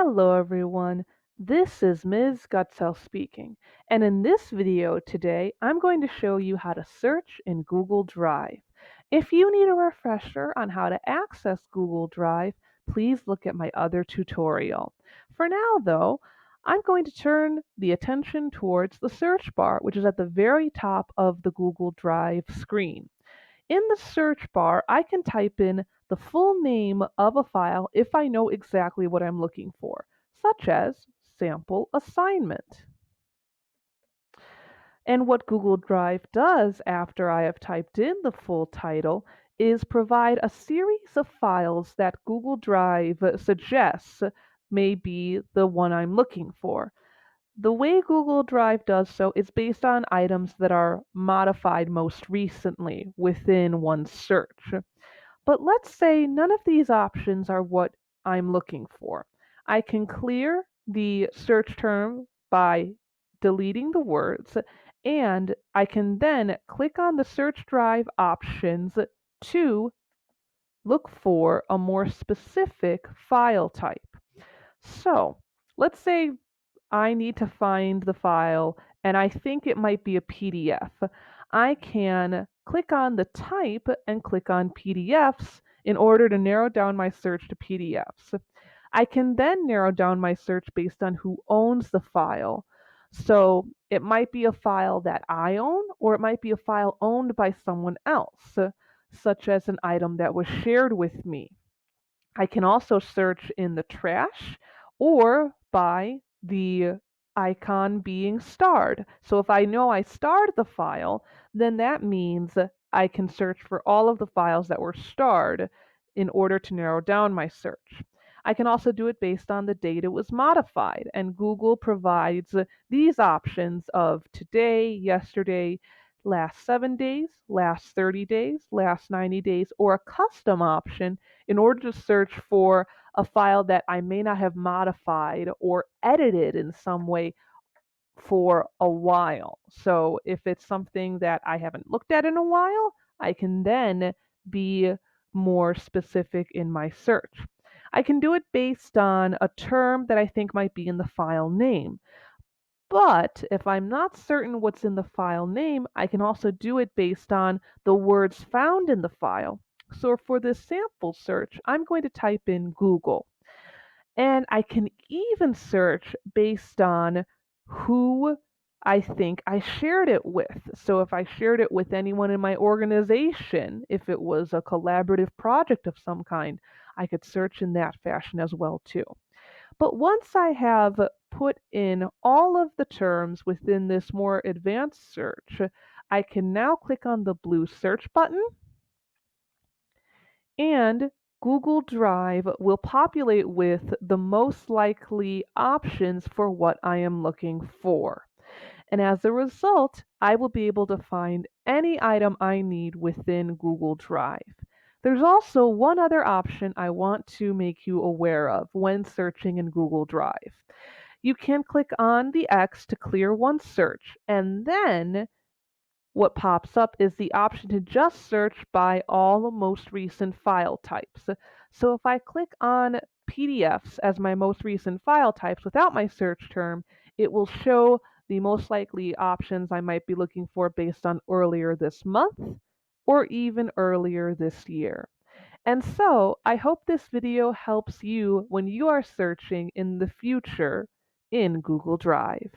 Hello everyone, this is Ms. Gutzel speaking, and in this video today I'm going to show you how to search in Google Drive. If you need a refresher on how to access Google Drive, please look at my other tutorial. For now though, I'm going to turn the attention towards the search bar, which is at the very top of the Google Drive screen. In the search bar, I can type in the full name of a file if I know exactly what I'm looking for, such as sample assignment. And what Google Drive does after I have typed in the full title is provide a series of files that Google Drive suggests may be the one I'm looking for. The way Google Drive does so is based on items that are modified most recently within one search. But let's say none of these options are what I'm looking for. I can clear the search term by deleting the words, and I can then click on the search drive options to look for a more specific file type. So let's say I need to find the file and I think it might be a PDF. I can click on the type and click on PDFs in order to narrow down my search to PDFs. I can then narrow down my search based on who owns the file. So it might be a file that I own, or it might be a file owned by someone else, such as an item that was shared with me. I can also search in the trash or by the icon being starred. So if I know I starred the file, then that means I can search for all of the files that were starred in order to narrow down my search. I can also do it based on the date it was modified, and Google provides these options of today, yesterday, last 7 days, last 30 days, last 90 days, or a custom option in order to search for a file that I may not have modified or edited in some way for a while. So if it's something that I haven't looked at in a while, I can then be more specific in my search. I can do it based on a term that I think might be in the file name. But if I'm not certain what's in the file name, I can also do it based on the words found in the file. So for this sample search, I'm going to type in Google. And I can even search based on who I think I shared it with. So if I shared it with anyone in my organization, if it was a collaborative project of some kind, I could search in that fashion as well too. But once I have put in all of the terms within this more advanced search, I can now click on the blue search button and Google Drive will populate with the most likely options for what I am looking for. And as a result, I will be able to find any item I need within Google Drive. There's also one other option I want to make you aware of when searching in Google Drive. You can click on the X to clear one search, and then what pops up is the option to just search by all the most recent file types. So if I click on PDFs as my most recent file types without my search term, it will show the most likely options I might be looking for based on earlier this month or even earlier this year. And so I hope this video helps you when you are searching in the future in Google Drive.